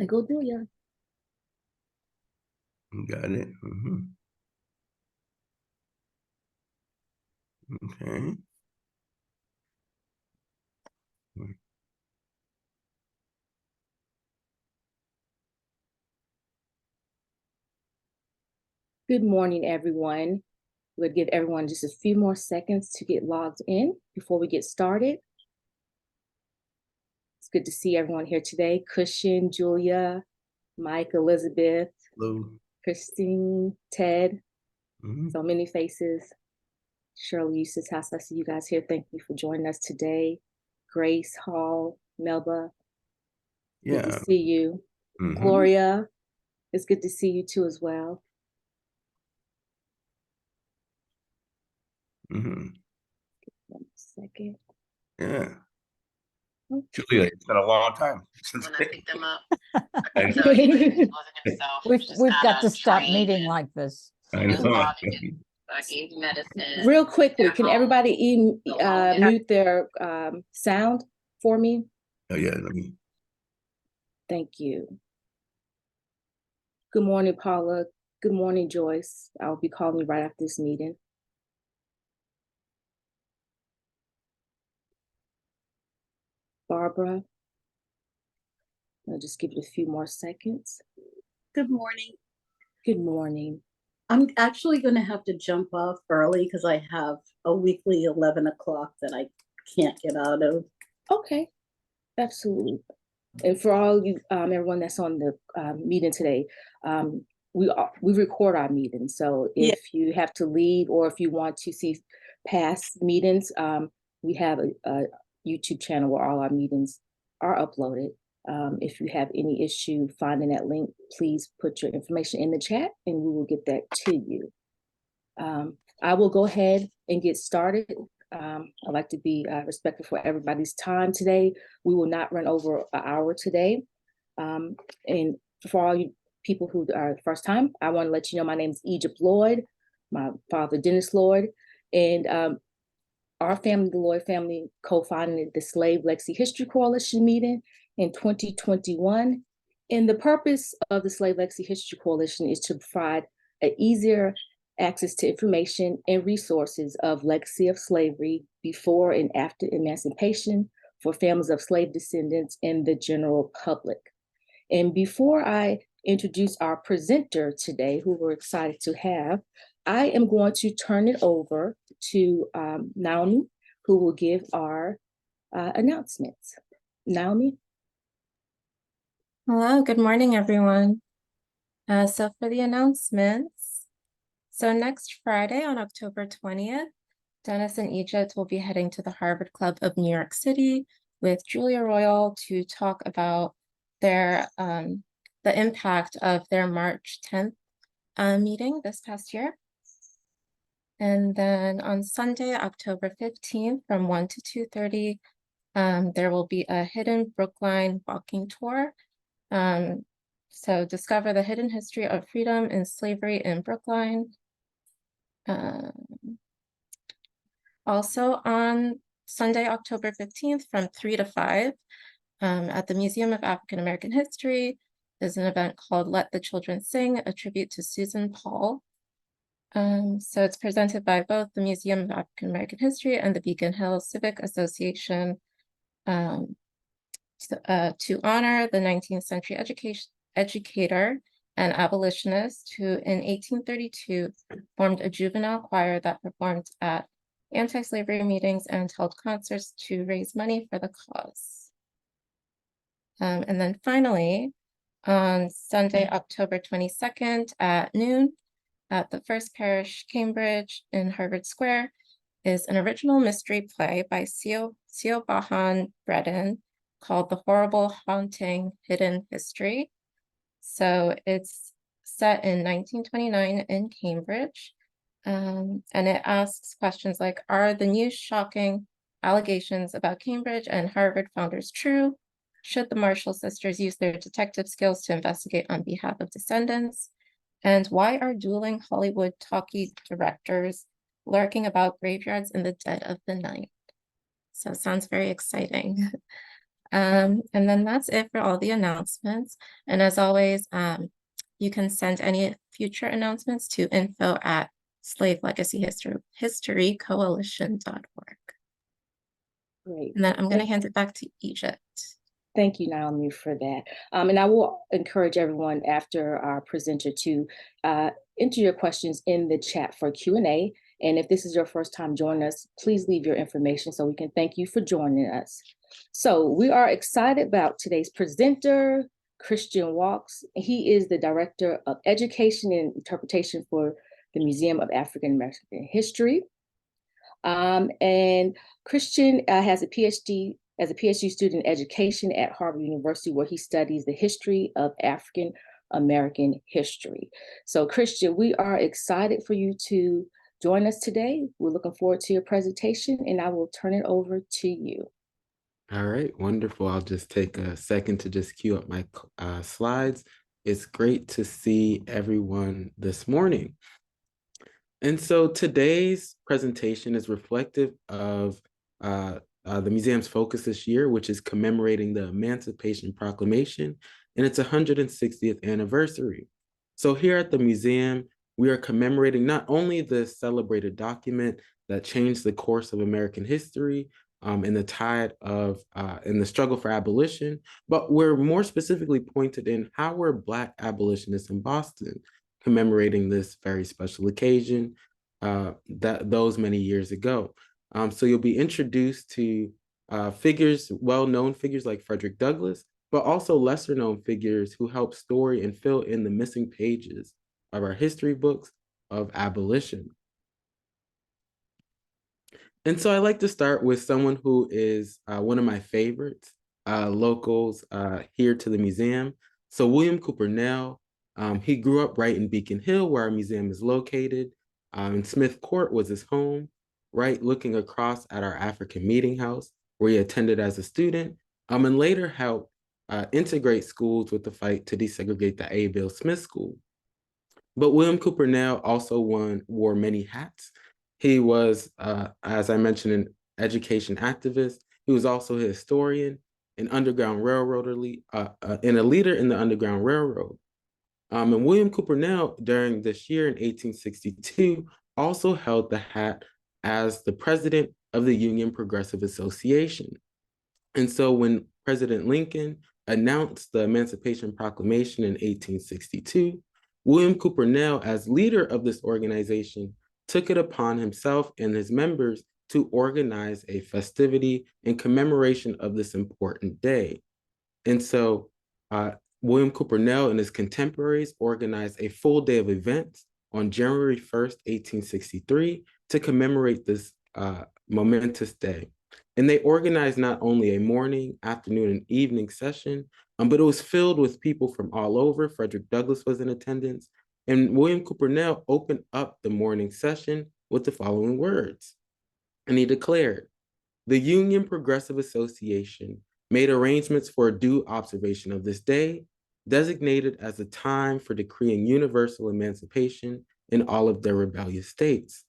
Go do ya. Got it. Okay. Good morning, everyone. We'll give everyone just a few more seconds to get logged in before we get started. It's good to see everyone here today. Cushion, Julia, Mike, Elizabeth, Hello. Christine, Ted, so many faces. Shirley Eustace House, I see you guys here. Thank you for joining us today. Grace Hall, Melba, good to see you. Gloria, it's good to see you too as well. 1 second. Yeah. Julia, it's been a long time since when I picked them up. So he wasn't himself. We've got to stop meeting like this. I know. I gave medicine. Real quickly, can everybody mute their sound for me? Oh yeah, let me. Thank you. Good morning, Paula. Good morning, Joyce. I'll be calling you right after this meeting. Barbara. I'll just give it a few more seconds. Good morning. Good morning. I'm actually going to have to jump off early because I have a weekly 11 o'clock that I can't get out of. Okay, absolutely. And for all you, everyone that's on the meeting today, we record our meetings. So if you have to leave or if you want to see past meetings, we have a YouTube channel where all our meetings are uploaded. If you have any issue finding that link, please put your information in the chat and we will get that to you. I will go ahead and get started. I'd like to be respectful for everybody's time today. We will not run over an hour today. And for all you people who are first time, I want to let you know my name is Egypt Lloyd, my father Dennis Lloyd, and our family, the Lloyd family, co-founded the Slave Legacy History Coalition meeting in 2021. And the purpose of the Slave Legacy History Coalition is to provide an easier access to information and resources of legacy of slavery before and after emancipation for families of slave descendants and the general public. And before I introduce our presenter today, who we're excited to have, I am going to turn it over to Naomi, who will give our announcements. Naomi? Hello, good morning, everyone. So for the announcements, so next Friday on October 20th, Dennis and Egypt will be heading to the Harvard Club of New York City with Julia Royal to talk about their the impact of their March 10th meeting this past year. And then on Sunday, October 15th from 1 to 2:30, there will be a hidden Brookline walking tour. So discover the hidden history of freedom and slavery in Brookline. Also on Sunday, October 15th from 3 to 5 at the Museum of African American History is an event called Let the Children Sing, a tribute to Susan Paul. So it's presented by both the Museum of African American History and the Beacon Hill Civic Association to honor the 19th century educator and abolitionist who in 1832 formed a juvenile choir that performed at anti-slavery meetings and held concerts to raise money for the cause. And then finally, on Sunday, October 22nd at noon at the First Parish, Cambridge in Harvard Square is an original mystery play by Siobhan Breton called The Horrible, Haunting, Hidden History. So it's set in 1929 in Cambridge. And it asks questions like, are the new shocking allegations about Cambridge and Harvard founders true? Should the Marshall sisters use their detective skills to investigate on behalf of descendants? And why are dueling Hollywood talkie directors lurking about graveyards in the dead of the night? So it sounds very exciting. And then that's it for all the announcements. And as always, you can send any future announcements to info@slave-legacy-history-coalition.org. Great. And then I'm going to Thank- hand it back to Egypt. Thank you, Naomi, for that. And I will encourage everyone after our presenter to enter your questions in the chat for Q&A. And if this is your first time joining us, please leave your information so we can thank you for joining us. So we are excited about today's presenter, Christian Walks. He is the Director of Education and Interpretation for the Museum of African American History. And Christian has a PhD as a PhD student in education at Harvard University, where he studies the history of African American history. So Christian, we are excited for you to join us today. We're looking forward to your presentation, and I will turn it over to you. All right, wonderful. I'll just take a second to just queue up my slides. It's great to see everyone this morning. And so today's presentation is reflective of the museum's focus this year, which is commemorating the Emancipation Proclamation and its 160th anniversary. So here at the museum, we are commemorating not only the celebrated document that changed the course of American history in the tide of in the struggle for abolition, but we're more specifically pointed in how were Black abolitionists in Boston commemorating this very special occasion those many years ago. So you'll be introduced to figures, well-known figures like Frederick Douglass, but also lesser-known figures who help story and fill in the missing pages of our history books of abolition. And so I like to start with someone who is one of my favorites, locals here to the museum. So William Cooper Nell, he grew up right in Beacon Hill, where our museum is located. And Smith Court was his home, right looking across at our African Meeting House, where he attended as a student, and later helped integrate schools with the fight to desegregate the Abbeville Smith School. But William Cooper Nell also wore many hats. He was, as I mentioned, an education activist. He was also a historian, an Underground Railroader, and a leader in the Underground Railroad. And William Cooper Nell, during this year in 1862, also held the hat as the president of the Union Progressive Association. And so when President Lincoln announced the Emancipation Proclamation in 1862, William Cooper Nell, as leader of this organization, took it upon himself and his members to organize a festivity in commemoration of this important day. And so William Cooper Nell and his contemporaries organized a full day of events on January 1st, 1863, to commemorate this momentous day. And they organized not only a morning, afternoon, and evening session, but it was filled with people from all over. Frederick Douglass was in attendance. And William Cooper Nell opened up the morning session with the following words. And he declared, "The Union Progressive Association made arrangements for a due observation of this day, designated as a time for decreeing universal emancipation in all of their rebellious states."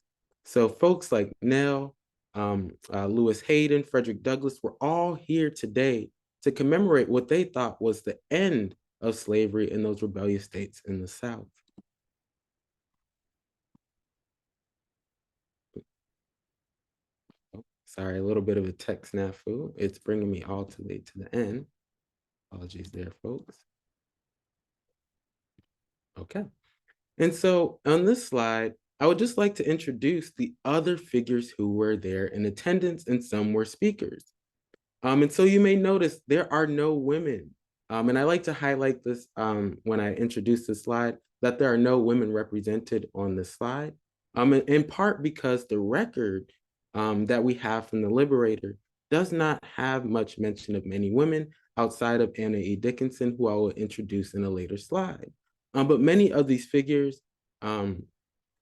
So folks like Nell, Lewis Hayden, Frederick Douglass were all here today to commemorate what they thought was the end of slavery in those rebellious states in the South. Oh, sorry, a little bit of a tech snafu. It's bringing me all the way to the end. Apologies there, folks. Okay. And so on this slide, I would just like to introduce the other figures who were there in attendance, and some were speakers. And so you may notice there are no women. And I like to highlight this when I introduce this slide, that there are no women represented on this slide, in part because the record that we have from the Liberator does not have much mention of many women outside of Anna E. Dickinson, who I will introduce in a later slide. But many of these figures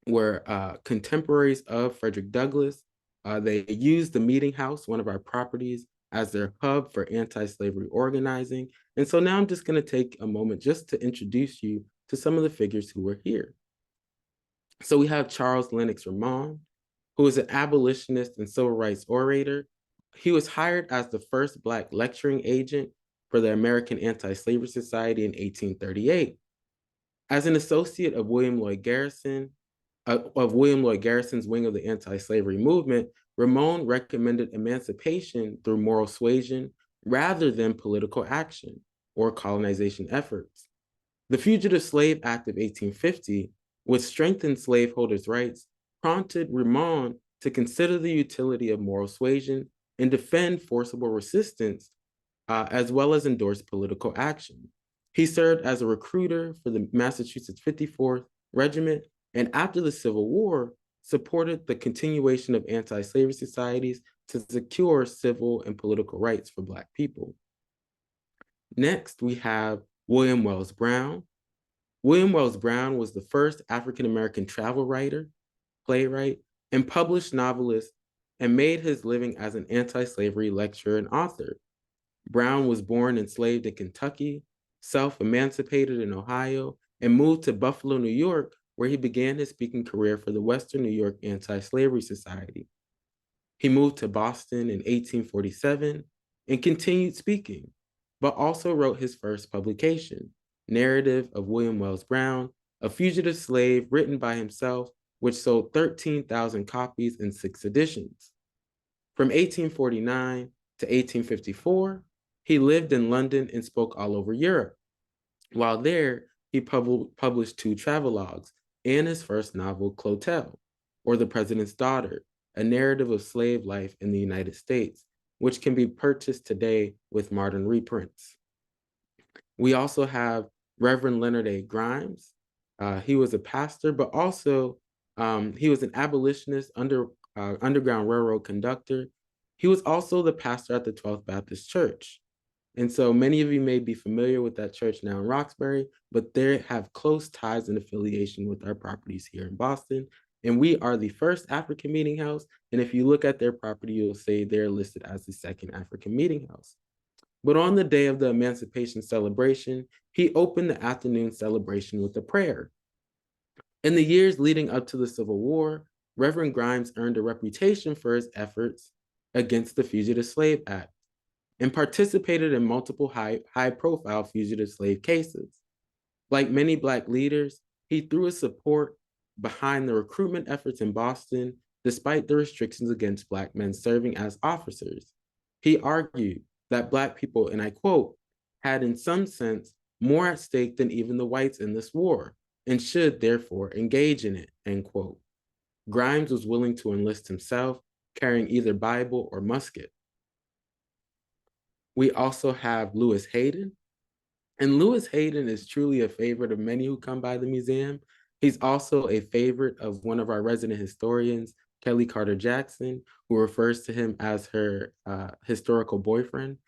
were contemporaries of Frederick Douglass. They used the Meeting House, one of our properties, as their hub for anti-slavery organizing. And so now I'm just going to take a moment just to introduce you to some of the figures who were here. So we have Charles Lennox Ramon, who is an abolitionist and civil rights orator. He was hired as the first Black lecturing agent for the American Anti-Slavery Society in 1838. As an associate of William Lloyd Garrison's wing of the anti-slavery movement, Ramon recommended emancipation through moral suasion rather than political action or colonization efforts. The Fugitive Slave Act of 1850, which strengthened slaveholders' rights, prompted Ramon to consider the utility of moral suasion and defend forcible resistance, as well as endorse political action. He served as a recruiter for the Massachusetts 54th Regiment, and after the Civil War, supported the continuation of anti-slavery societies to secure civil and political rights for Black people. Next, we have William Wells Brown. William Wells Brown was the first African-American travel writer, playwright, and published novelist, and made his living as an anti-slavery lecturer and author. Brown was born enslaved in Kentucky, self-emancipated in Ohio, and moved to Buffalo, New York, where he began his speaking career for the Western New York Anti-Slavery Society. He moved to Boston in 1847 and continued speaking, but also wrote his first publication, Narrative of William Wells Brown, a fugitive slave written by himself, which sold 13,000 copies in 6 editions. From 1849 to 1854, he lived in London and spoke all over Europe. While there, he published 2 travelogues and his first novel, Clotel, or The President's Daughter, a narrative of slave life in the United States, which can be purchased today with modern reprints. We also have Reverend Leonard A. Grimes. He was a pastor, but also he was an abolitionist, Underground Railroad conductor. He was also the pastor at the 12th Baptist Church. And so many of you may be familiar with that church now in Roxbury, but they have close ties and affiliation with our properties here in Boston. And we are the first African meeting house. And if you look at their property, you'll see they're listed as the second African meeting house. But on the day of the Emancipation celebration, he opened the afternoon celebration with a prayer. In the years leading up to the Civil War, Reverend Grimes earned a reputation for his efforts against the Fugitive Slave Act and participated in multiple high-profile fugitive slave cases. Like many Black leaders, he threw his support behind the recruitment efforts in Boston, despite the restrictions against Black men serving as officers. He argued that Black people, and I quote, had in some sense more at stake than even the whites in this war, and should therefore engage in it, end quote. Grimes was willing to enlist himself, carrying either Bible or musket. We also have Lewis Hayden. And Lewis Hayden is truly a favorite of many who come by the museum. He's also a favorite of one of our resident historians, Kelly Carter Jackson, who refers to him as her historical boyfriend.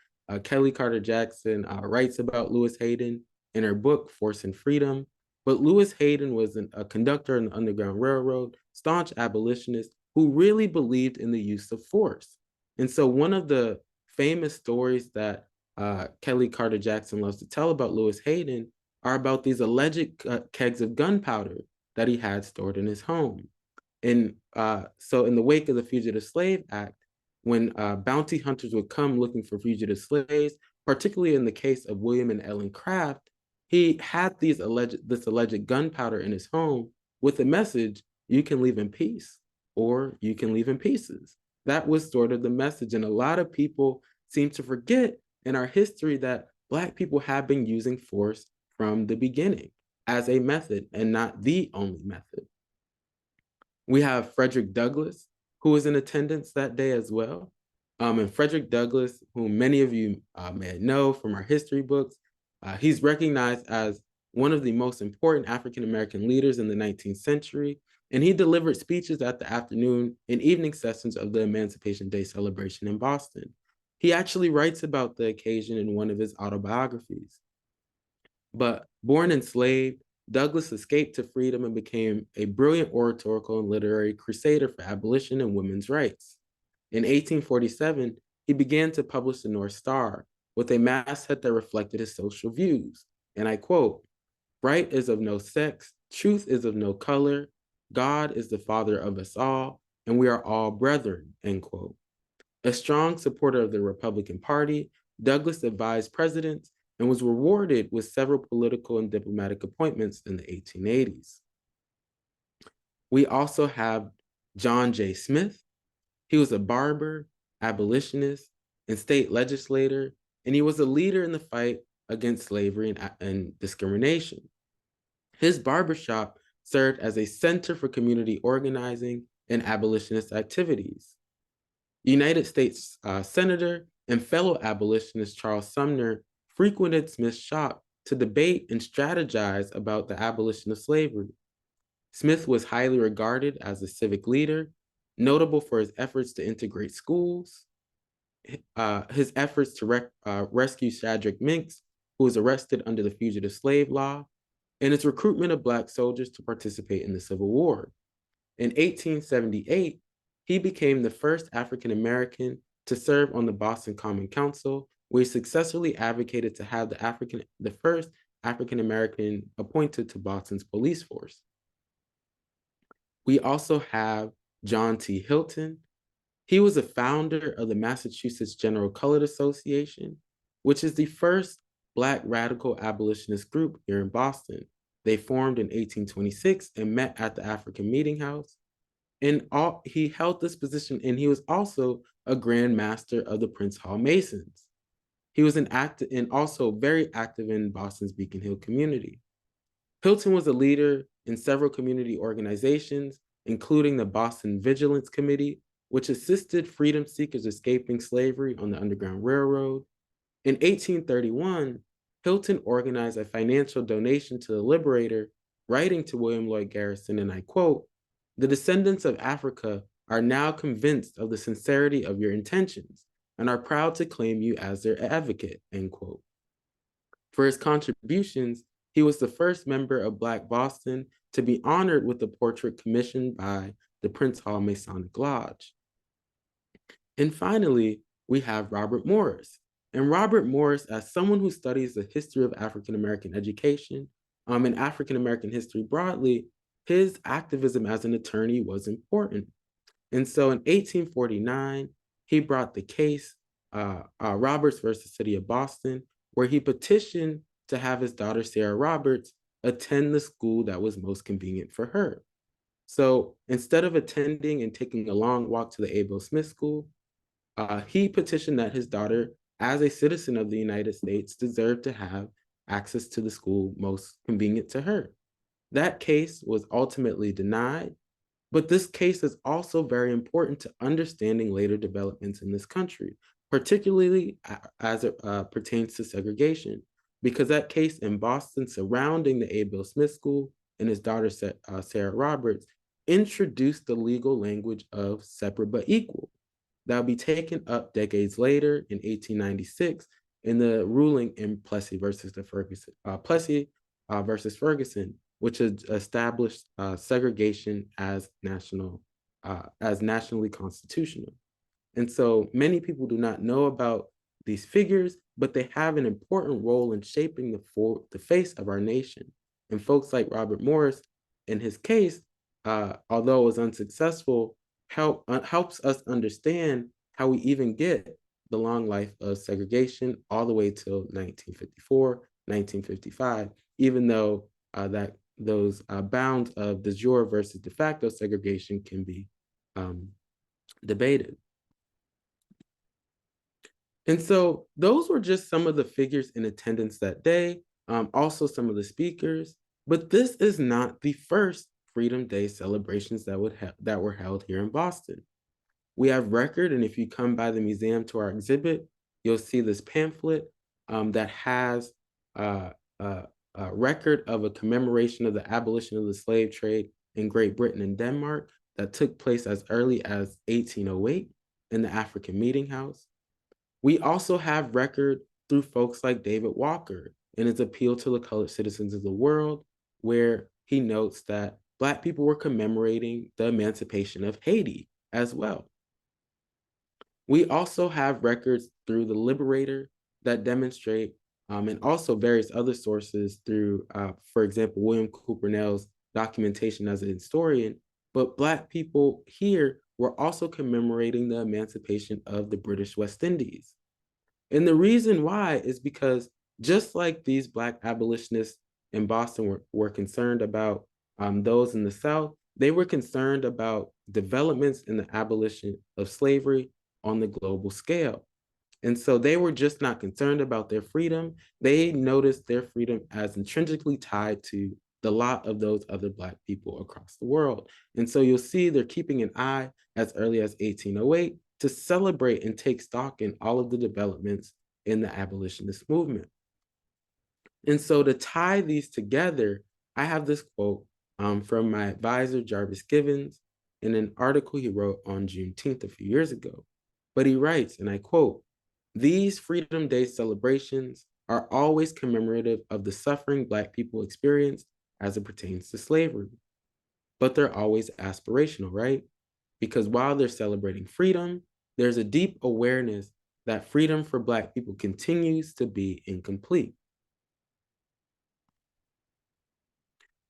Kelly Carter Jackson writes about Lewis Hayden in her book, Force and Freedom. But Lewis Hayden was a conductor in the Underground Railroad, staunch abolitionist who really believed in the use of force. And so one of the famous stories that Kelly Carter Jackson loves to tell about Lewis Hayden are about these alleged kegs of gunpowder that he had stored in his home. And so in the wake of the Fugitive Slave Act, when bounty hunters would come looking for fugitive slaves, particularly in the case of William and Ellen Craft, he had this alleged gunpowder in his home with a message, you can leave in peace or you can leave in pieces. That was sort of the message. And a lot of people seem to forget in our history that Black people have been using force from the beginning as a method and not the only method. We have Frederick Douglass, who was in attendance that day as well. And Frederick Douglass, whom many of you may know from our history books, he's recognized as one of the most important African-American leaders in the 19th century, and he delivered speeches at the afternoon and evening sessions of the Emancipation Day celebration in Boston. He actually writes about the occasion in one of his autobiographies. But born enslaved, Douglass escaped to freedom and became a brilliant oratorical and literary crusader for abolition and women's rights. In 1847, he began to publish the North Star with a masthead that reflected his social views. And I quote, "Right is of no sex, truth is of no color, God is the father of us all, and we are all brethren," end quote. A strong supporter of the Republican Party, Douglas advised presidents and was rewarded with several political and diplomatic appointments in the 1880s. We also have John J. Smith. He was a barber, abolitionist, and state legislator, and he was a leader in the fight against slavery and discrimination. His barbershop served as a center for community organizing and abolitionist activities. United States Senator and fellow abolitionist Charles Sumner frequented Smith's shop to debate and strategize about the abolition of slavery. Smith was highly regarded as a civic leader, notable for his efforts to integrate schools, his efforts to rescue Shadrach Minks, who was arrested under the Fugitive Slave Law, and his recruitment of Black soldiers to participate in the Civil War. In 1878, he became the first African-American to serve on the Boston Common Council, where he successfully advocated to have the first African-American appointed to Boston's police force. We also have John T. Hilton. He was a founder of the Massachusetts General Colored Association, which is the first Black radical abolitionist group here in Boston. They formed in 1826 and met at the African Meeting House. And he held this position, and he was also a Grand Master of the Prince Hall Masons. He was also very active in Boston's Beacon Hill community. Hilton was a leader in several community organizations, including the Boston Vigilance Committee, which assisted freedom seekers escaping slavery on the Underground Railroad. In 1831, Hilton organized a financial donation to the Liberator, writing to William Lloyd Garrison, and I quote, "The descendants of Africa are now convinced of the sincerity of your intentions and are proud to claim you as their advocate," end quote. For his contributions, he was the first member of Black Boston to be honored with a portrait commissioned by the Prince Hall Masonic Lodge. And finally, we have Robert Morris. And Robert Morris, as someone who studies the history of African-American education and African-American history broadly, his activism as an attorney was important. And so in 1849, he brought the case, Roberts versus City of Boston, where he petitioned to have his daughter, Sarah Roberts, attend the school that was most convenient for her. So instead of attending and taking a long walk to the Abel Smith School, he petitioned that his daughter, as a citizen of the United States, deserved to have access to the school most convenient to her. That case was ultimately denied, but this case is also very important to understanding later developments in this country, particularly as it pertains to segregation, because that case in Boston surrounding the Abel Smith School and his daughter, Sarah Roberts, introduced the legal language of separate but equal. That'll be taken up decades later in 1896 in the ruling in Plessy versus Ferguson, which has established segregation as nationally constitutional. And so many people do not know about these figures, but they have an important role in shaping the face of our nation. And folks like Robert Morris, in his case, although it was unsuccessful, helps us understand how we even get the long life of segregation all the way till 1954, 1955, even though those bounds of de jure versus de facto segregation can be debated. And so those were just some of the figures in attendance that day, also some of the speakers, but this is not the first Freedom Day celebrations that were held here in Boston. We have record, and if you come by the museum to our exhibit, you'll see this pamphlet that has a record of a commemoration of the abolition of the slave trade in Great Britain and Denmark that took place as early as 1808 in the African Meeting House. We also have record through folks like David Walker in his appeal to the colored citizens of the world, where he notes that Black people were commemorating the emancipation of Haiti as well. We also have records through the Liberator that demonstrate, and also various other sources through, for example, William Cooper Nell's documentation as a historian, but Black people here we're also commemorating the emancipation of the British West Indies. And the reason why is because just like these Black abolitionists in Boston were concerned about those in the South, they were concerned about developments in the abolition of slavery on the global scale. And so they were just not concerned about their freedom. They noticed their freedom as intrinsically tied to the lot of those other Black people across the world. And so you'll see they're keeping an eye as early as 1808 to celebrate and take stock in all of the developments in the abolitionist movement. And so to tie these together, I have this quote from my advisor, Jarvis Givens, in an article he wrote on Juneteenth a few years ago. But he writes, and I quote, "These Freedom Day celebrations are always commemorative of the suffering Black people experienced as it pertains to slavery. But they're always aspirational, right? Because while they're celebrating freedom, there's a deep awareness that freedom for Black people continues to be incomplete."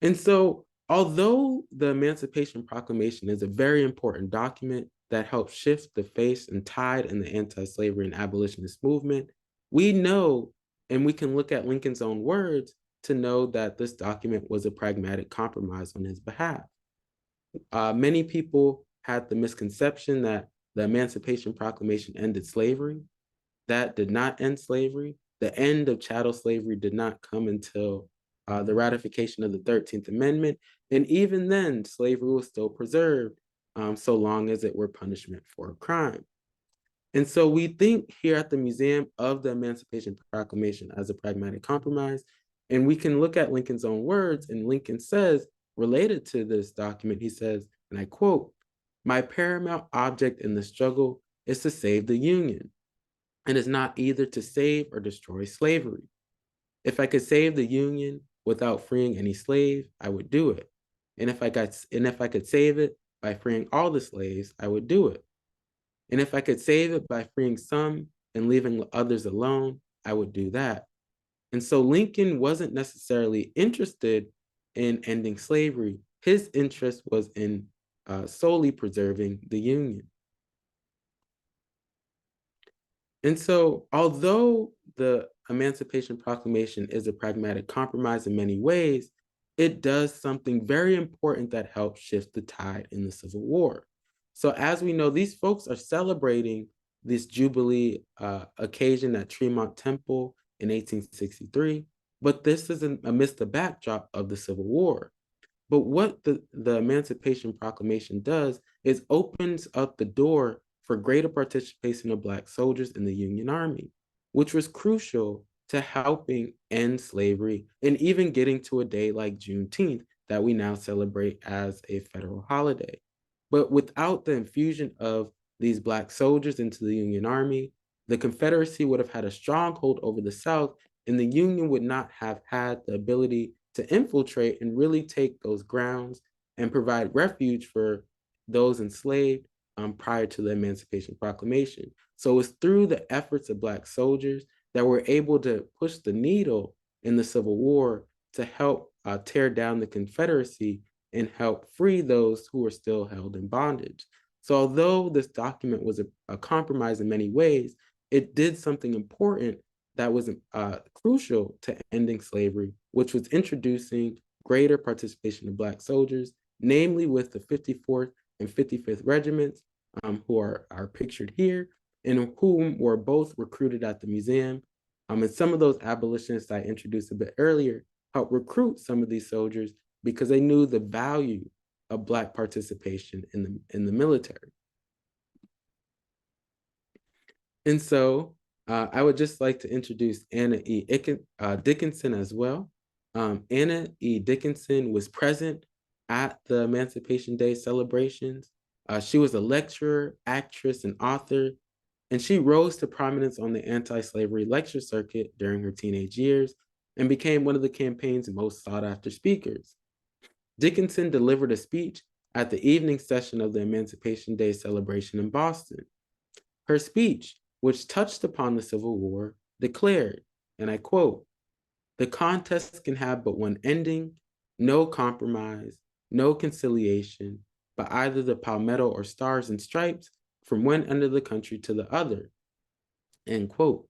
And so, although the Emancipation Proclamation is a very important document that helped shift the face and tide in the anti-slavery and abolitionist movement, we know, and we can look at Lincoln's own words to know that this document was a pragmatic compromise on his behalf. Many people had the misconception that the Emancipation Proclamation ended slavery. That did not end slavery. The end of chattel slavery did not come until the ratification of the 13th Amendment. And even then, slavery was still preserved so long as it were punishment for a crime. And so we think here at the Museum of the Emancipation Proclamation as a pragmatic compromise, and we can look at Lincoln's own words, and Lincoln says, related to this document, he says, and I quote, "My paramount object in the struggle is to save the Union, and is not either to save or destroy slavery. If I could save the Union without freeing any slave, I would do it. And if I could save it by freeing all the slaves, I would do it. And if I could save it by freeing some and leaving others alone, I would do that." And so Lincoln wasn't necessarily interested in ending slavery. His interest was in solely preserving the Union. And so, although the Emancipation Proclamation is a pragmatic compromise in many ways, it does something very important that helps shift the tide in the Civil War. So as we know, these folks are celebrating this Jubilee occasion at Tremont Temple in 1863, but this is amidst the backdrop of the Civil War. But what the Emancipation Proclamation does is opens up the door for greater participation of Black soldiers in the Union Army, which was crucial to helping end slavery and even getting to a day like Juneteenth that we now celebrate as a federal holiday. But without the infusion of these Black soldiers into the Union Army, the Confederacy would have had a stronghold over the South, and the Union would not have had the ability to infiltrate and really take those grounds and provide refuge for those enslaved prior to the Emancipation Proclamation. So it's through the efforts of Black soldiers that we're able to push the needle in the Civil War to help tear down the Confederacy and help free those who were still held in bondage. So although this document was a compromise in many ways, it did something important that was crucial to ending slavery, which was introducing greater participation of Black soldiers, namely with the 54th and 55th regiments, who are pictured here, and whom were both recruited at the museum. And some of those abolitionists I introduced a bit earlier helped recruit some of these soldiers because they knew the value of Black participation in the military. And so I would just like to introduce Anna E. Dickinson as well. Anna E. Dickinson was present at the Emancipation Day celebrations. She was a lecturer, actress, and author, and she rose to prominence on the anti-slavery lecture circuit during her teenage years and became one of the campaign's most sought-after speakers. Dickinson delivered a speech at the evening session of the Emancipation Day celebration in Boston. Her speech, which touched upon the Civil War, declared, and I quote, "The contest can have but one ending, no compromise, no conciliation. but either the palmetto or stars and stripes from one end of the country to the other, end quote.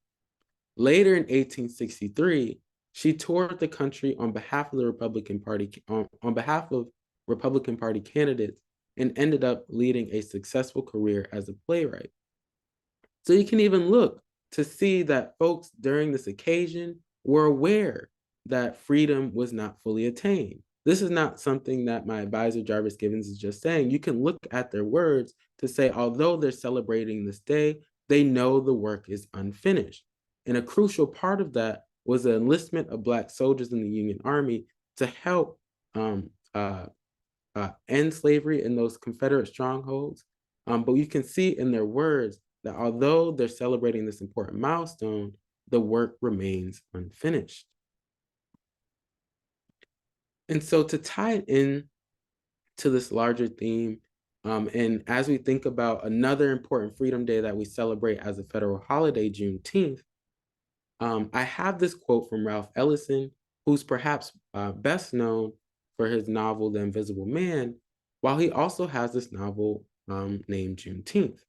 Later in 1863, she toured the country on behalf of the Republican Party, on behalf of Republican Party candidates, and ended up leading a successful career as a playwright. So you can even look to see that folks during this occasion were aware that freedom was not fully attained. This is not something that my advisor Jarvis Givens is just saying. You can look at their words to say, although they're celebrating this day, they know the work is unfinished. And a crucial part of that was the enlistment of Black soldiers in the Union Army to help end slavery in those Confederate strongholds. But you can see in their words that although they're celebrating this important milestone, the work remains unfinished. And so to tie it in to this larger theme, and as we think about another important Freedom Day that we celebrate as a federal holiday, Juneteenth, I have this quote from Ralph Ellison, who's perhaps best known for his novel, The Invisible Man, while he also has this novel named Juneteenth.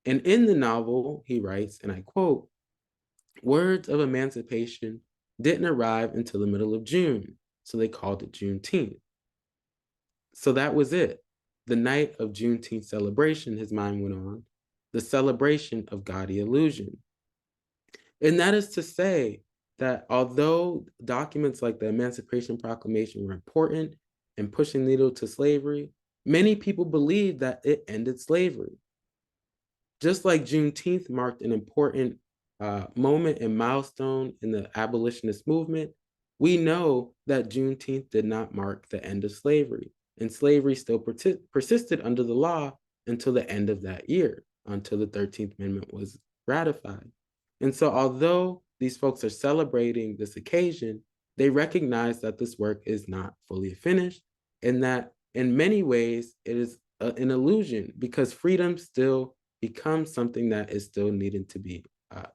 And in the novel, he writes, and I quote, "Words of emancipation didn't arrive until the middle of June, so they called it Juneteenth." So that was it. The night of Juneteenth celebration, his mind went on, the celebration of gaudy illusion. And that is to say that although documents like the Emancipation Proclamation were important in pushing the needle to slavery, many people believed that it ended slavery. Just like Juneteenth marked an important moment and milestone in the abolitionist movement, we know that Juneteenth did not mark the end of slavery, and slavery still persisted under the law until the end of that year, until the 13th Amendment was ratified. And so although these folks are celebrating this occasion, they recognize that this work is not fully finished, and that in many ways it is an illusion, because freedom still becomes something that is still needing to be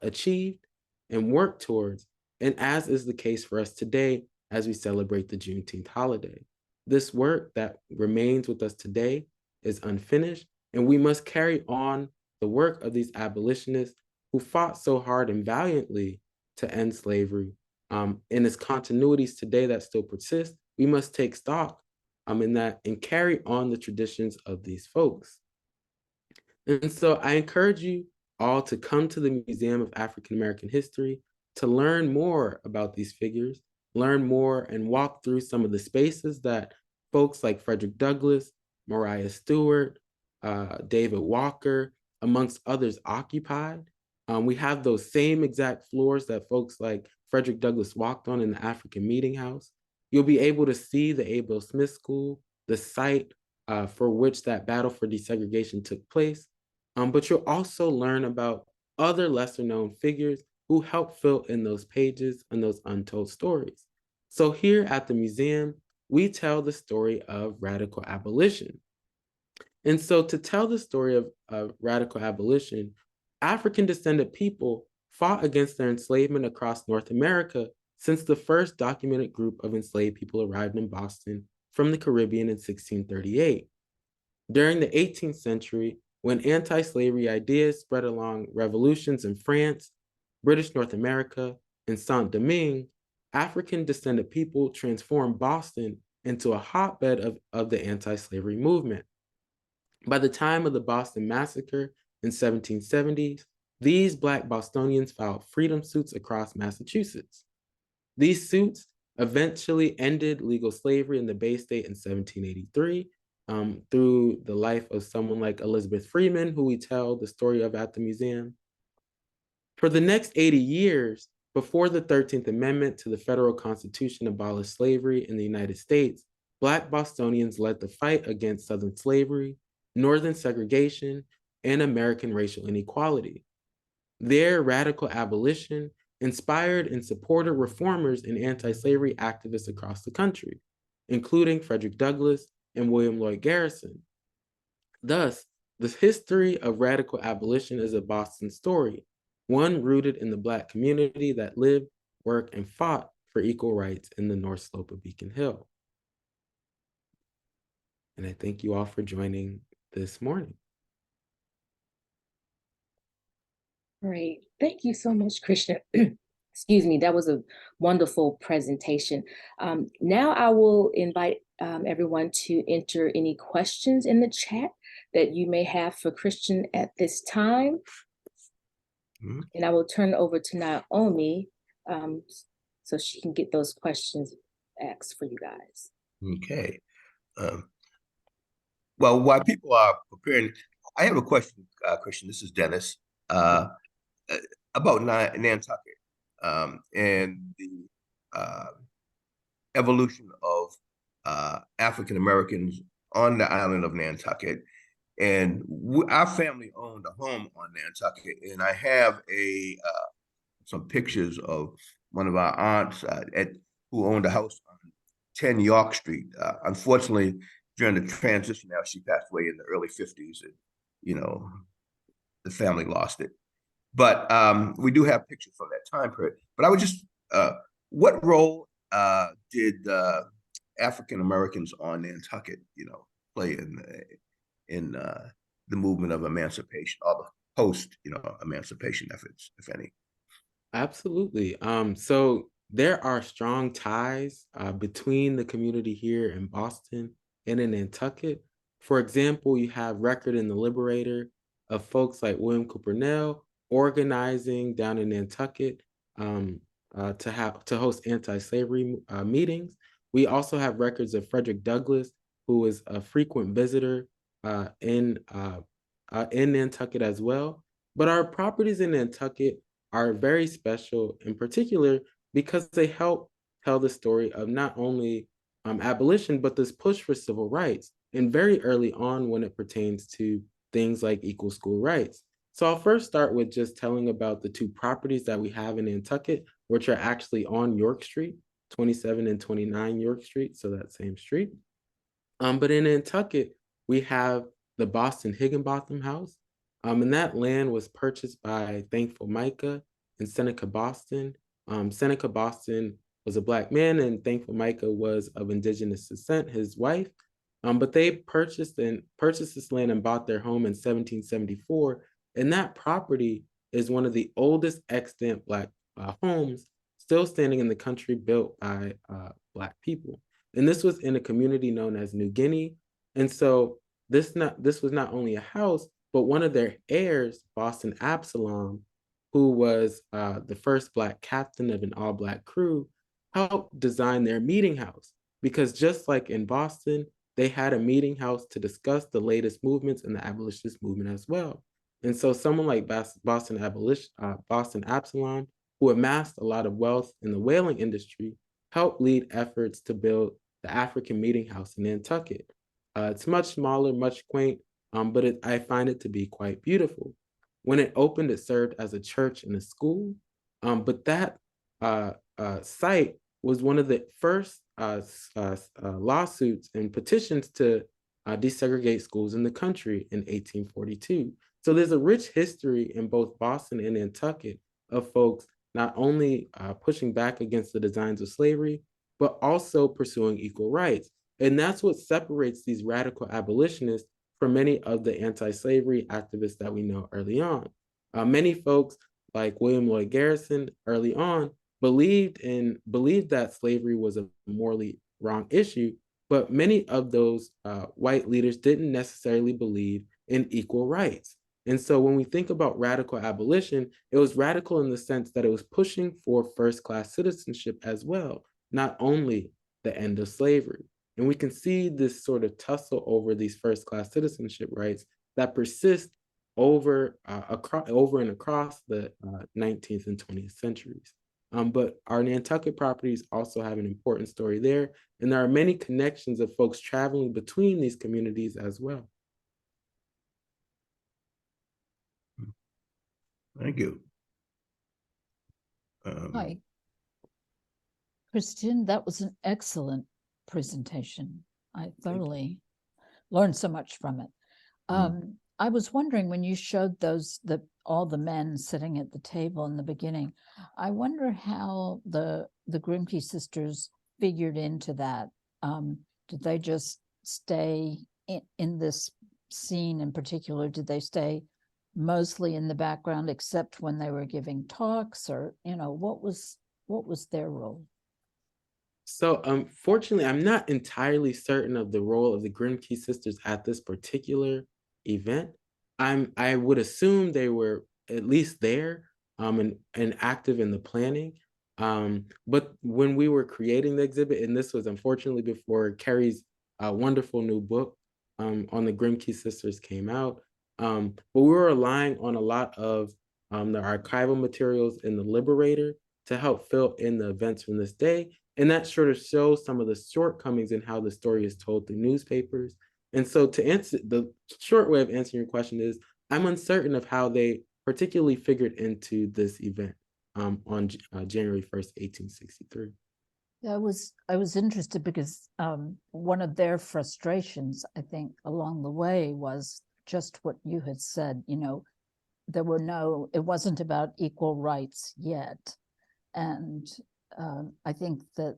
achieved and worked towards, and as is the case for us today as we celebrate the Juneteenth holiday. This work that remains with us today is unfinished, and we must carry on the work of these abolitionists who fought so hard and valiantly to end slavery. In its continuities today that still persist, we must take stock in that and carry on the traditions of these folks. And so I encourage you all to come to the Museum of African American History to learn more about these figures, learn more and walk through some of the spaces that folks like Frederick Douglass, Mariah Stewart, David Walker, amongst others occupied. We have those same exact floors that folks like Frederick Douglass walked on in the African Meeting House. You'll be able to see the Abel Smith School, the site for which that battle for desegregation took place. But you'll also learn about other lesser known figures who helped fill in those pages and those untold stories. So here at the museum, we tell the story of radical abolition. And so to tell the story of radical abolition, African descended people fought against their enslavement across North America since the first documented group of enslaved people arrived in Boston from the Caribbean in 1638. During the 18th century, when anti-slavery ideas spread along revolutions in France, British North America, and Saint-Domingue, African descended people transformed Boston into a hotbed of the anti-slavery movement. By the time of the Boston Massacre in 1770s, these Black Bostonians filed freedom suits across Massachusetts. These suits eventually ended legal slavery in the Bay State in 1783 through the life of someone like Elizabeth Freeman, who we tell the story of at the museum. For the next 80 years, before the 13th Amendment to the federal Constitution abolished slavery in the United States, Black Bostonians led the fight against Southern slavery, Northern segregation, and American racial inequality. Their radical abolition inspired and supported reformers and anti-slavery activists across the country, including Frederick Douglass and William Lloyd Garrison. Thus, the history of radical abolition is a Boston story, one rooted in the Black community that lived, worked, and fought for equal rights in the North Slope of Beacon Hill. And I thank you all for joining this morning. Great. Thank you so much, Krishna. Excuse me, that was a wonderful presentation. Now I will invite everyone to enter any questions in the chat that you may have for Christian at this time. And I will turn it over to Naomi so she can get those questions asked for you guys. Okay. Well, while people are preparing, I have a question, Christian. This is Dennis, about Nantucket and the evolution of African Americans on the island of Nantucket. And our family owned a home on Nantucket, and I have some pictures of one of our aunts who owned a house on 10 York Street. Unfortunately, during the transition, now she passed away in the early 50s, and the family lost it. But we do have pictures from that time period. But I would just, what role did African Americans on Nantucket, play in the movement of emancipation, or the post, emancipation efforts, if any? Absolutely. So there are strong ties between the community here in Boston and in Nantucket. For example, you have record in the Liberator of folks like William Cooper Nell organizing down in Nantucket to host anti-slavery meetings. We also have records of Frederick Douglass, who was a frequent visitor in Nantucket as well. But our properties in Nantucket are very special, in particular because they help tell the story of not only abolition, but this push for civil rights, and very early on when it pertains to things like equal school rights. So I'll first start with just telling about the two properties that we have in Nantucket, which are actually on York Street, 27 and 29 York Street, so that same street. But in Nantucket, we have the Boston Higginbotham House, and that land was purchased by Thankful Micah and Seneca Boston. Seneca Boston was a Black man, and Thankful Micah was of indigenous descent, his wife. But they purchased this land and bought their home in 1774, and that property is one of the oldest extant Black homes still standing in the country, built by Black people. And this was in a community known as New Guinea. And so this was not only a house, but one of their heirs, Boston Absalom, who was the first Black captain of an all-Black crew, helped design their meeting house. Because just like in Boston, they had a meeting house to discuss the latest movements in the abolitionist movement as well. And so someone like Boston Absalom, who amassed a lot of wealth in the whaling industry, helped lead efforts to build the African Meeting House in Nantucket. It's much smaller, much quaint, but I find it to be quite beautiful. When it opened, it served as a church and a school, but that site was one of the first lawsuits and petitions to desegregate schools in the country in 1842. So there's a rich history in both Boston and Nantucket of folks not only pushing back against the designs of slavery, but also pursuing equal rights. And that's what separates these radical abolitionists from many of the anti-slavery activists that we know early on. Many folks like William Lloyd Garrison early on believed that slavery was a morally wrong issue, but many of those white leaders didn't necessarily believe in equal rights. And so when we think about radical abolition, it was radical in the sense that it was pushing for first-class citizenship as well, not only the end of slavery. And we can see this sort of tussle over these first-class citizenship rights that persist over and across the 19th and 20th centuries. But our Nantucket properties also have an important story there, and there are many connections of folks traveling between these communities as well. Thank you. Hi. Christian, that was an excellent presentation. I thoroughly learned so much from it. I was wondering, when you showed all the men sitting at the table in the beginning, I wonder how the Grimke sisters figured into that. Did they just stay in this scene in particular? Did they stay mostly in the background except when they were giving talks, or, you know, what was their role? So unfortunately, I'm not entirely certain of the role of the Grimke sisters at this particular event. I would assume they were at least there and active in the planning. But when we were creating the exhibit, and this was unfortunately before Carrie's wonderful new book on the Grimke sisters came out, but we were relying on a lot of the archival materials in the Liberator to help fill in the events from this day. And that sort of shows some of the shortcomings in how the story is told through newspapers. And so to answer, the short way of answering your question is, I'm uncertain of how they particularly figured into this event on January 1st, 1863. I was interested because one of their frustrations, I think, along the way was just what you had said. You know, it wasn't about equal rights yet. And I think that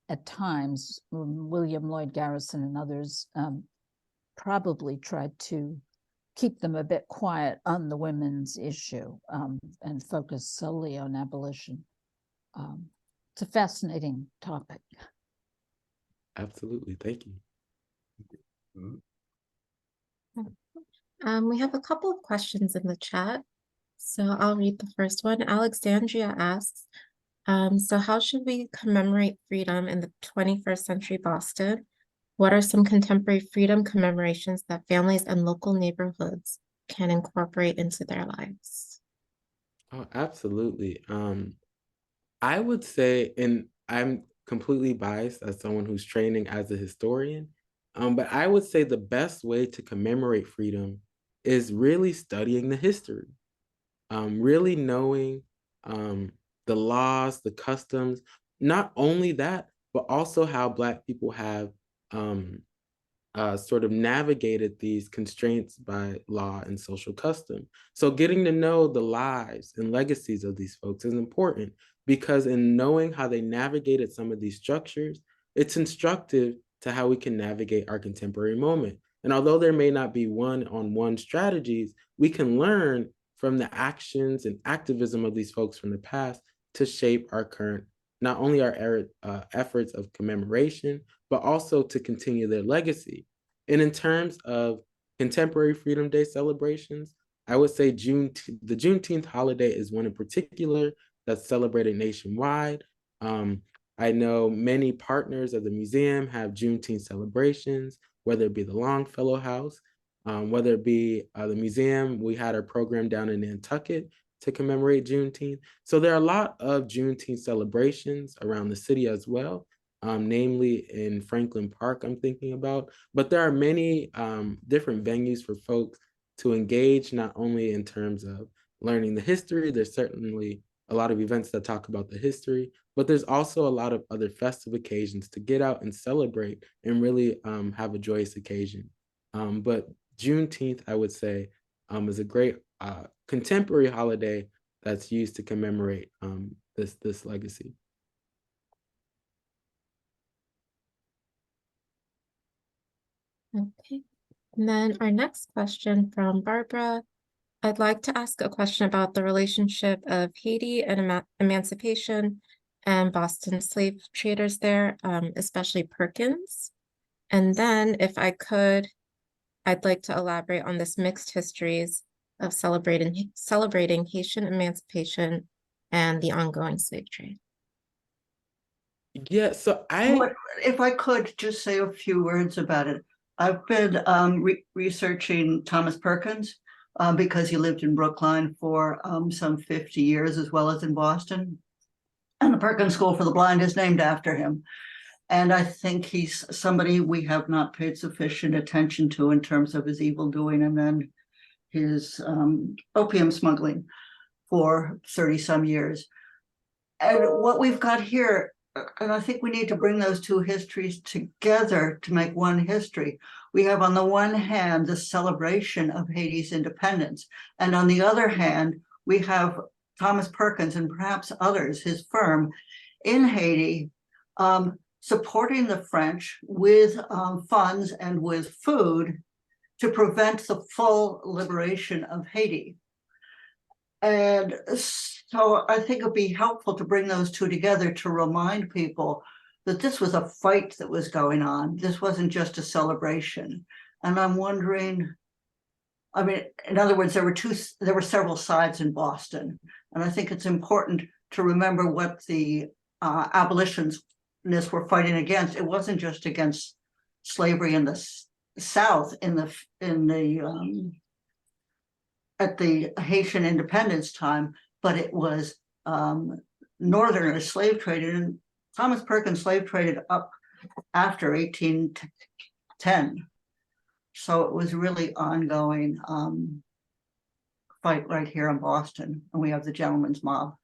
at times William Lloyd Garrison and others probably tried to keep them a bit quiet on the women's issue and focus solely on abolition. It's a fascinating topic. Absolutely. Thank you. We have a couple of questions in the chat. So I'll read the first one. Alexandria asks, so how should we commemorate freedom in the 21st century Boston? What are some contemporary freedom commemorations that families and local neighborhoods can incorporate into their lives? Oh, absolutely. I would say, and I'm completely biased as someone who's training as a historian, but I would say the best way to commemorate freedom is really studying the history, really knowing the laws, the customs, not only that, but also how Black people have sort of navigated these constraints by law and social custom. So getting to know the lives and legacies of these folks is important, because in knowing how they navigated some of these structures, it's instructive to how we can navigate our contemporary moment. And although there may not be one-on-one strategies, we can learn from the actions and activism of these folks from the past to shape our current, not only our efforts of commemoration, but also to continue their legacy. And in terms of contemporary Freedom Day celebrations, I would say the Juneteenth holiday is one in particular that's celebrated nationwide. I know many partners of the museum have Juneteenth celebrations, whether it be the Longfellow House, whether it be the museum. We had our program down in Nantucket to commemorate Juneteenth. So there are a lot of Juneteenth celebrations around the city as well, namely in Franklin Park, I'm thinking about. But there are many different venues for folks to engage, not only in terms of learning the history. There's certainly a lot of events that talk about the history, but there's also a lot of other festive occasions to get out and celebrate and really have a joyous occasion. But Juneteenth, I would say, is a great contemporary holiday that's used to commemorate this legacy. Okay, and then our next question from Barbara. I'd like to ask a question about the relationship of Haiti and emancipation and Boston slave traders there, especially Perkins. And then if I could, I'd like to elaborate on this mixed histories of celebrating Haitian emancipation and the ongoing slave trade. Yeah, so if I could just say a few words about it. I've been researching Thomas Perkins because he lived in Brookline for some 50 years, as well as in Boston. And the Perkins School for the Blind is named after him. And I think he's somebody we have not paid sufficient attention to in terms of his evil doing and then his opium smuggling for 30 some years. And what we've got here, and I think we need to bring those two histories together to make one history. We have on the one hand the celebration of Haiti's independence, and on the other hand we have Thomas Perkins and perhaps others, his firm in Haiti, supporting the French with funds and with food to prevent the full liberation of Haiti. And so I think it'd be helpful to bring those two together to remind people that this was a fight that was going on. This wasn't just a celebration. And I'm wondering, I mean, in other words, there were several sides in Boston. And I think it's important to remember what the abolitionists were fighting against. It wasn't just against slavery in the South at the Haitian independence time, but it was Northerners slave traded, and Thomas Perkins slave traded up after 1810. So it was really ongoing fight right here in Boston, and we have the gentleman's mob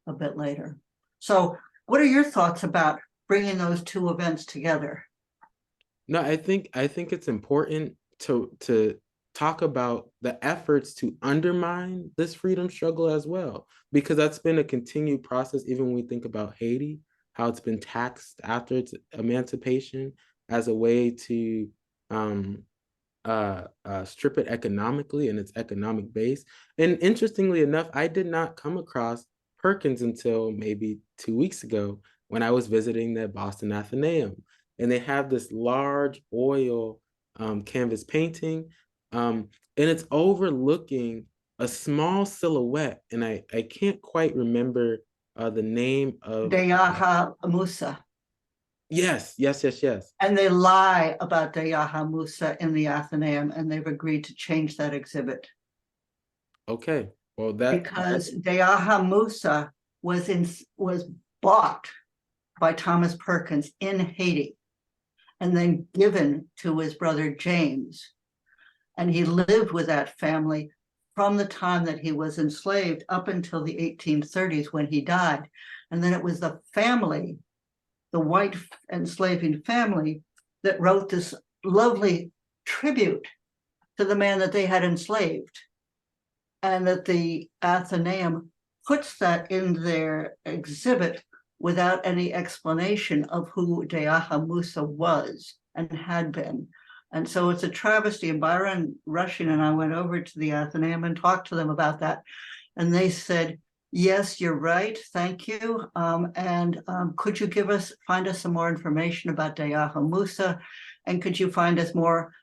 a bit later. So what are your thoughts about bringing those two events together? No, I think it's important to talk about the efforts to undermine this freedom struggle as well, because that's been a continued process. Even when we think about Haiti, how it's been taxed after its emancipation as a way to strip it economically and its economic base. And interestingly enough, I did not come across Perkins until maybe 2 weeks ago when I was visiting the Boston Athenaeum. And they have this large oil canvas painting, and it's overlooking a small silhouette. And I can't quite remember the name of Deyaha Musa. Yes. And they lie about Deyaha Musa in the Athenaeum, and they've agreed to change that exhibit. Okay, well Because Deyaha Musa was bought by Thomas Perkins in Haiti and then given to his brother James. And he lived with that family from the time that he was enslaved up until the 1830s when he died. And then it was the family, the white enslaving family, that wrote this lovely tribute to the man that they had enslaved. And that the Athenaeum puts that in their exhibit without any explanation of who Deyaha Musa was and had been. And so it's a travesty. And Byron Rushing and I went over to the Athenaeum and talked to them about that. And they said, yes, you're right. Thank you. Could you find us some more information about Deyaha Musa? And could you find us more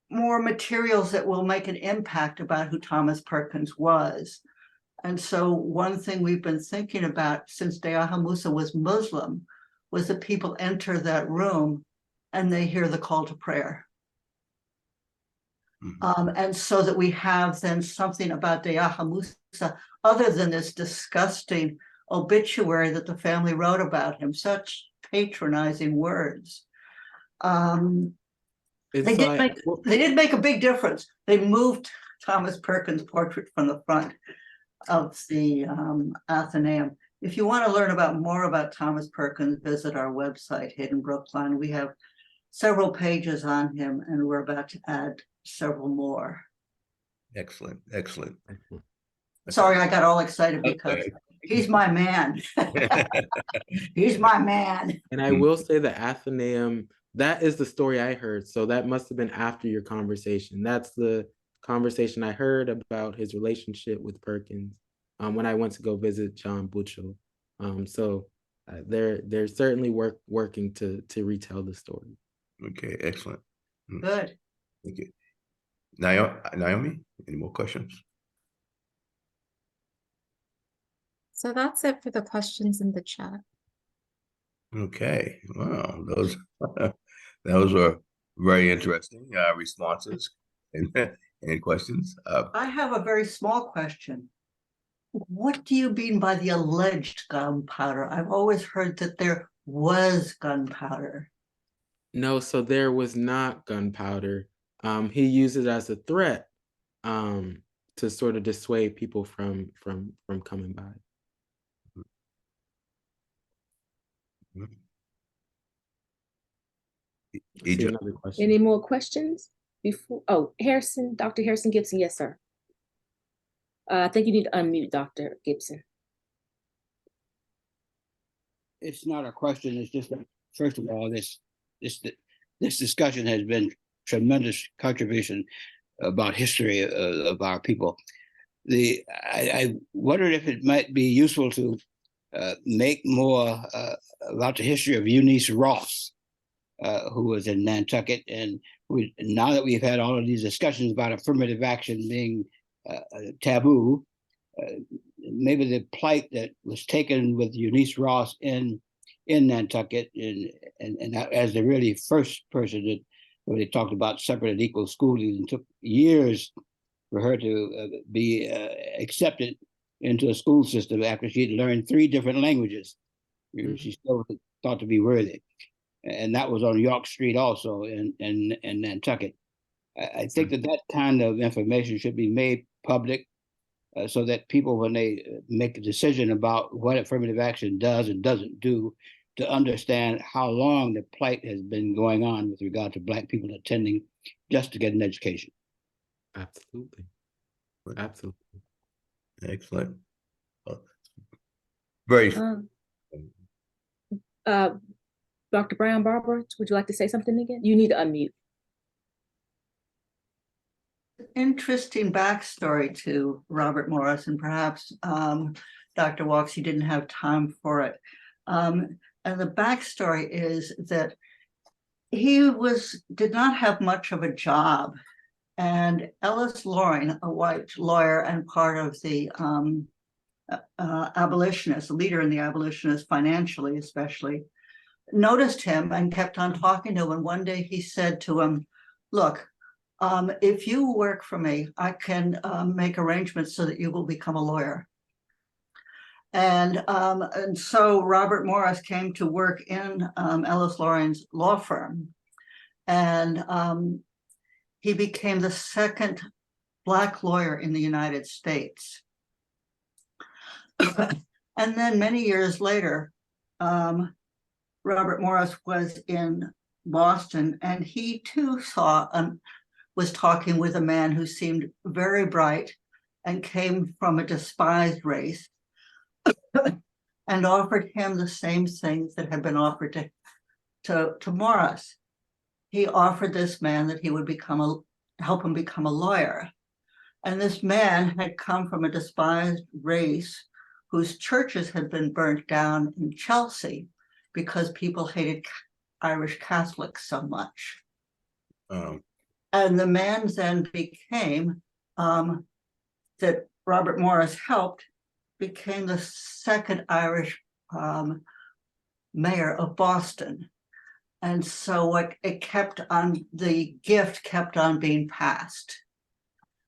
materials that will make an impact about who Thomas Perkins was? And so one thing we've been thinking about since Deyaha Musa was Muslim was that people enter that room and they hear the call to prayer. And so that we have then something about Deyaha Musa other than this disgusting obituary that the family wrote about him, such patronizing words. They did make a big difference. They moved Thomas Perkins' portrait from the front of the Athenaeum. If you want to learn more about Thomas Perkins, visit our website, Hidden Brookline. We have several pages on him, and we're about to add several more. Excellent. Sorry, I got all excited because he's my man. He's my man. And I will say the Athenaeum, that is the story I heard. So that must have been after your conversation. That's the conversation I heard about his relationship with Perkins when I went to go visit John Butchell. They're certainly working to retell the story. Okay, excellent. Good. Thank you. Naomi, any more questions? So that's it for the questions in the chat. Okay, wow, those were very interesting responses and questions. I have a very small question. What do you mean by the alleged gunpowder? I've always heard that there was gunpowder. No, so there was not gunpowder. He used it as a threat to sort of dissuade people from coming by. Another question. Any more questions before? Oh, Dr. Harrison Gibson. Yes, sir. I think you need to unmute Dr. Gibson. it's not a question. It's just that, first of all, this discussion has been tremendous contribution about history of our people. I wondered if it might be useful to make more about the history of Eunice Ross, who was in Nantucket, and now that we've had all of these discussions about affirmative action being taboo, maybe the plight that was taken with Eunice Ross in Nantucket, and as the really first person that when they talked about separate and equal schooling, and took years for her to be accepted into a school system after she'd learned 3 different languages. She still thought to be worthy. And that was on York Street also in Nantucket. I think that kind of information should be made public so that people, when they make a decision about what affirmative action does and doesn't do, to understand how long the plight has been going on with regard to Black people attending just to get an education. Absolutely. Absolutely. Excellent. Very. Dr. Brown, Barbara, would you like to say something again? You need to unmute. Interesting backstory to Robert Morris, and perhaps Dr. Walks, you didn't have time for it. And the backstory is that he did not have much of a job, and Ellis Loring, a white lawyer and part of the abolitionists, a leader in the abolitionists financially especially, noticed him and kept on talking to him. And one day he said to him, look, if you work for me, I can make arrangements so that you will become a lawyer. And so Robert Morris came to work in Ellis Loring's law firm, and he became the second Black lawyer in the United States. And then many years later, Robert Morris was in Boston, and he too was talking with a man who seemed very bright and came from a despised race, and offered him the same things that had been offered to Morris. He offered this man that he would help him become a lawyer. And this man had come from a despised race whose churches had been burnt down in Chelsea because people hated Irish Catholics so much. And the man then became, that Robert Morris helped, became the second Irish mayor of Boston. And so the gift kept on being passed,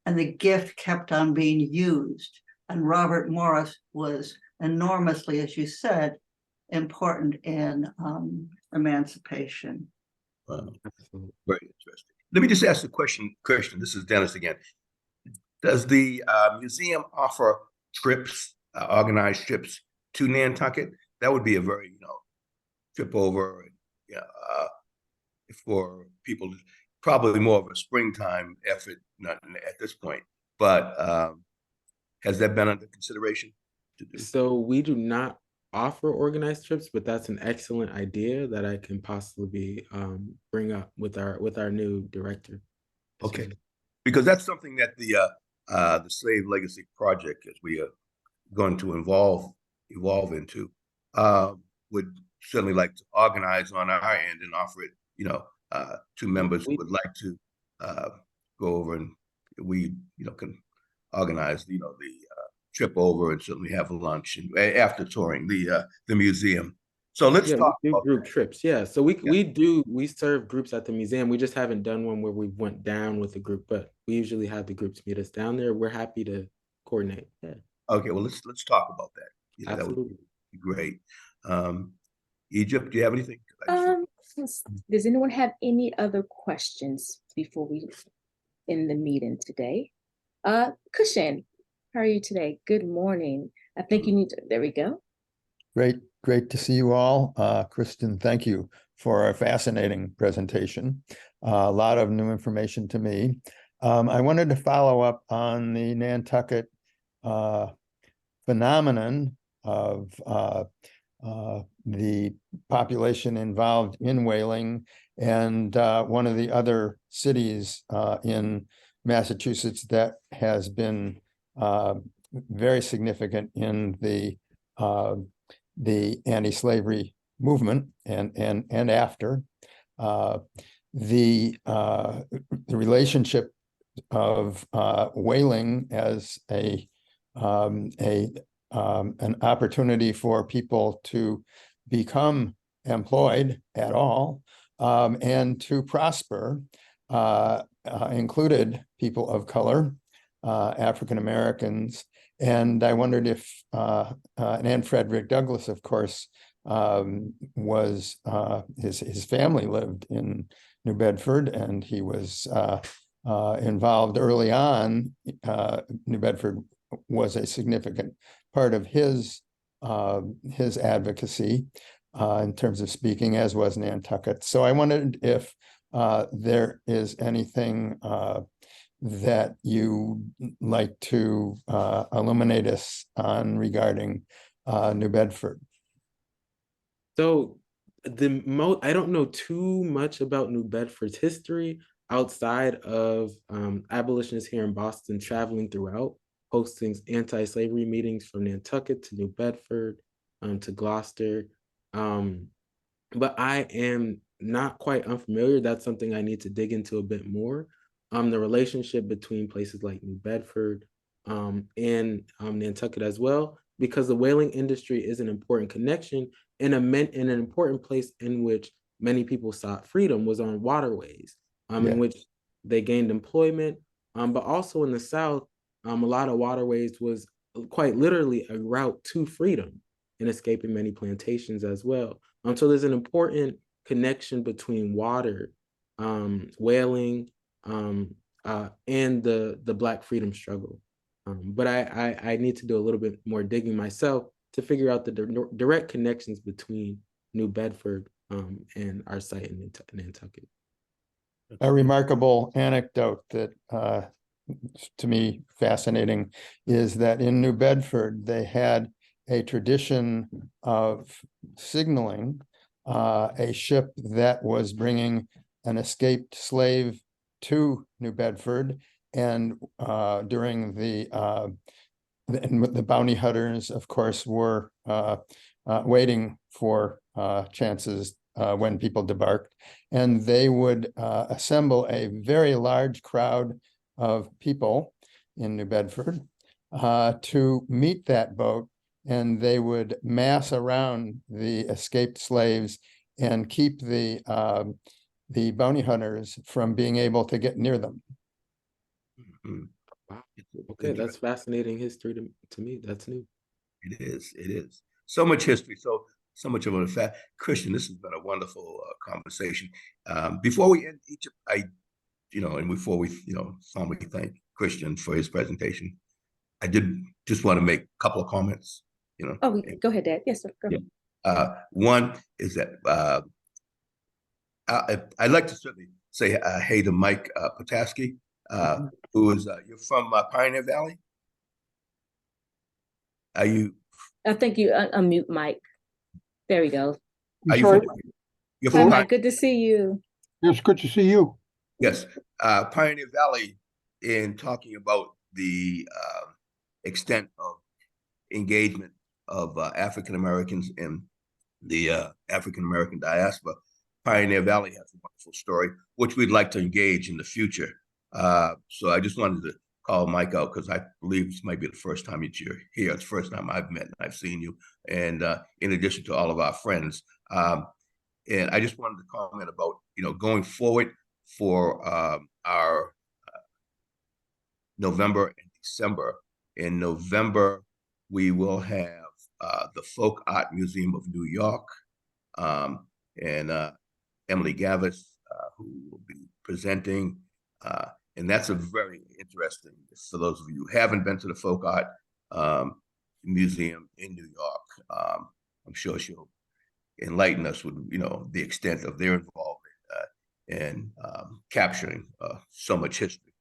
and the gift kept on being used. And Robert Morris was enormously, as you said, important in emancipation. Wow. Very interesting. Let me just ask the question, Christian. This is Dennis again. Does the museum offer trips, organized trips to Nantucket? That would be a very, trip over, for people. Probably more of a springtime effort, not at this point. But has that been under consideration to do? So we do not offer organized trips, but that's an excellent idea that I can possibly bring up with our new director. Okay, because that's something that the Slave Legacy Project, as we are going to evolve into, would certainly like to organize on our end and offer it, to members who would like to go over, and we, can organize, the trip over and certainly have a lunch and after touring the museum. So let's talk we do about group that. trips. Yeah, so we serve groups at the museum. We just haven't done one where we went down with a group, but we usually have the groups meet us down there. We're happy to coordinate. Yeah. Okay, well let's talk about that. That would be great. Egypt, do you have anything? Does anyone have any other questions before we end the meeting today? Kushan, how are you today? Good morning. I think you need to, there we go. Great to see you all. Kristen, thank you for a fascinating presentation. A lot of new information to me. I wanted to follow up on the Nantucket phenomenon of the population involved in whaling, and one of the other cities in Massachusetts that has been very significant in the anti-slavery movement and after. The relationship of whaling as an opportunity for people to become employed at all and to prosper included people of color, African Americans. And I wondered if, and Frederick Douglass, of course, was his family lived in New Bedford, and he was involved early on. New Bedford was a significant part of his advocacy in terms of speaking, as was Nantucket. So I wondered if there is anything that you like to illuminate us on regarding New Bedford. So I don't know too much about New Bedford's history outside of abolitionists here in Boston traveling throughout, hosting anti-slavery meetings from Nantucket to New Bedford to Gloucester. But I am not quite unfamiliar. That's something I need to dig into a bit more. The relationship between places like New Bedford and Nantucket as well, because the whaling industry is an important connection and an important place in which many people sought freedom was on waterways, in which they gained employment, but also in the South, a lot of waterways was quite literally a route to freedom and escaping many plantations as well. So there's an important connection between water, whaling, and the Black freedom struggle. But I need to do a little bit more digging myself to figure out the direct connections between New Bedford and our site in Nantucket. A remarkable anecdote that to me fascinating is that in New Bedford they had a tradition of signaling a ship that was bringing an escaped slave to New Bedford, and during the bounty hunters, of course, were waiting for chances when people debarked, and they would assemble a very large crowd of people in New Bedford to meet that boat, and they would mass around the escaped slaves and keep the bounty hunters from being able to get near them. Mm-hmm. Wow. Okay, that's fascinating history to me. That's new. It is. It is. So much history. So much of it. Fact, Christian, this has been a wonderful conversation. Before we end each, and before we, formally thank Christian for his presentation, I did just want to make a couple of comments. Oh, go ahead, Dad. Yes, sir. Go ahead. One is that I'd like to certainly say hey to Mike Potaski, who is you're from Pioneer Valley. Are you? I think you unmute Mike. There we go. Are you from? You're Hi, from Mike. Good to see you. It's good to see you. Yes, Pioneer Valley. In talking about the extent of engagement of African Americans in the African American diaspora, Pioneer Valley has a wonderful story, which we'd like to engage in the future. So I just wanted to call Mike out because I believe this might be the first time that you're here. It's the first time I've met and I've seen you, and in addition to all of our friends. And I just wanted to comment about, going forward for our November and December. In November, we will have the Folk Art Museum of New York, and Emily Gavis, who will be presenting. And that's a very interesting, for those of you who haven't been to the Folk Art Museum in New York, I'm sure she'll enlighten us with, the extent of their involvement in capturing so much history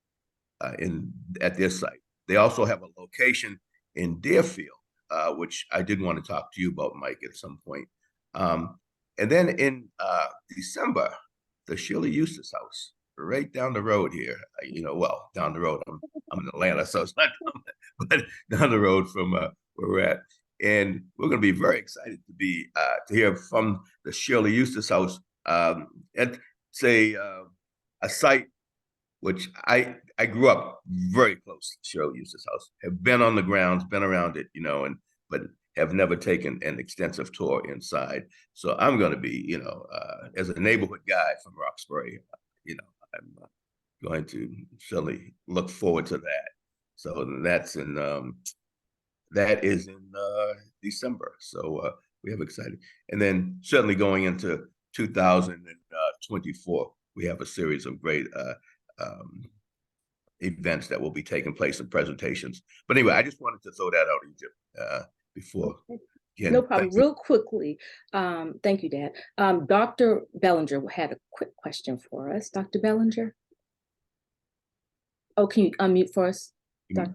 at their site. They also have a location in Deerfield which I did want to talk to you about, Mike, at some point. And then in December, the Shirley Eustace House, right down the road here. Well, down the road. I'm in Atlanta, so it's not down there, but down the road from where we're at. And we're going to be very excited to hear from the Shirley Eustace House at a site which I grew up very close to Shirley Eustace House. Have been on the grounds, been around it, but have never taken an extensive tour inside. So I'm going to be, as a neighborhood guy from Roxbury, I'm going to certainly look forward to that. So that is in December. So we have exciting. And then certainly going into 2024, we have a series of great events that will be taking place and presentations. But anyway, I just wanted to throw that out, Egypt, before. Again, no problem. Real quickly, thank you, Dad. Dr. Bellinger had a quick question for us. Dr. Bellinger? Oh, can you unmute for us? Dr.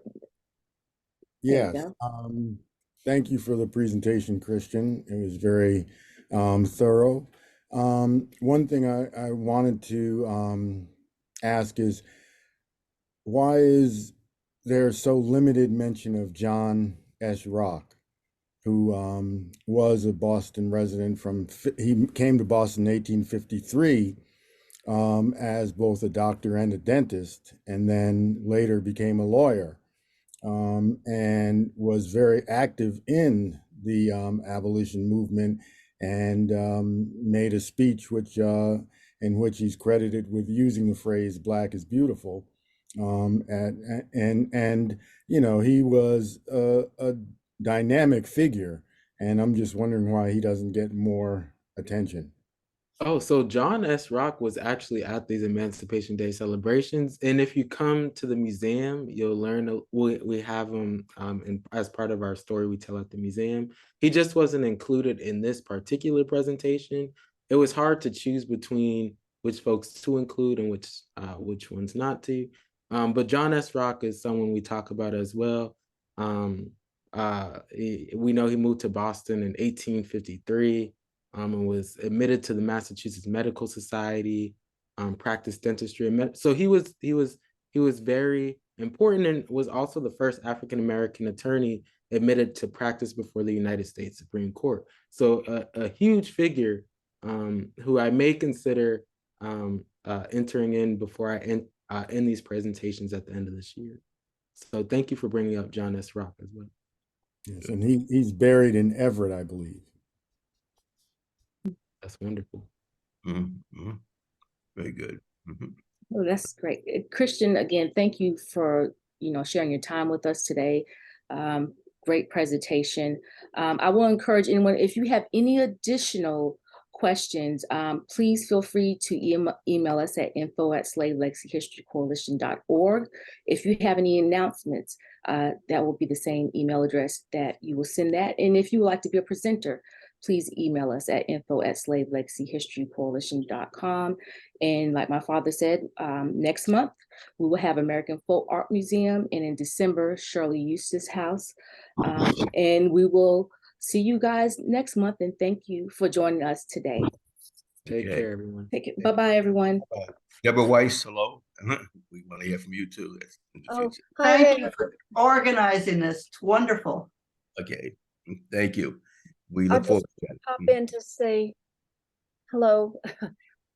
Yes. Thank you for the presentation, Christian. It was very thorough. One thing I wanted to ask is, why is there so limited mention of John S. Rock, who was a Boston resident he came to Boston in 1853 as both a doctor and a dentist, and then later became a lawyer, and was very active in the abolition movement, and made a speech in which he's credited with using the phrase "Black is beautiful." And he was a dynamic figure, and I'm just wondering why he doesn't get more attention. Oh, so John S. Rock was actually at these Emancipation Day celebrations, and if you come to the museum, you'll learn we have him as part of our story we tell at the museum. He just wasn't included in this particular presentation. It was hard to choose between which folks to include and which ones not to. But John S. Rock is someone we talk about as well. We know he moved to Boston in 1853. And was admitted to the Massachusetts Medical Society, practiced dentistry. So he was very important, and was also the first African-American attorney admitted to practice before the United States Supreme Court. So a huge figure who I may consider entering in before I end these presentations at the end of this year. So thank you for bringing up John S. Rock as well. Yes, and he's buried in Everett, I believe. That's wonderful. Mm-hmm. Very good. Mm-hmm. Oh, that's great. Christian, again, thank you for sharing your time with us today. Great presentation. I will encourage anyone, if you have any additional questions, please feel free to email us at info@slavelegacyhistorycoalition.org. If you have any announcements, that will be the same email address that you will send that. And if you would like to be a presenter, please email us at info@slavelegacyhistorycoalition.com. And like my father said, next month, we will have American Folk Art Museum, and in December, Shirley Eustace House. And we will see you guys next month, and thank you for joining us today. Take care, everyone. Take it. Bye-bye, everyone. Deborah Weiss, hello. We want to hear from you too. Thank you for organizing this. It's wonderful. Okay, thank you. We look forward to that. Pop in to say hello.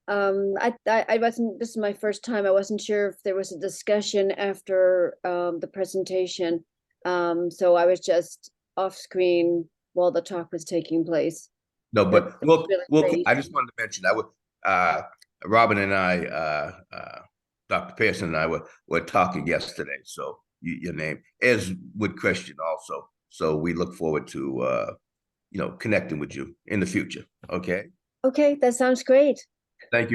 I wasn't, this is my first time. I wasn't sure if there was a discussion after the presentation. So I was just off screen while the talk was taking place. No, but really I just wanted to mention, Robin and I, Dr. Pearson and I were talking yesterday. So your name, as with Christian also. So we look forward to connecting with you in the future. Okay. Okay, that sounds great. Thank you.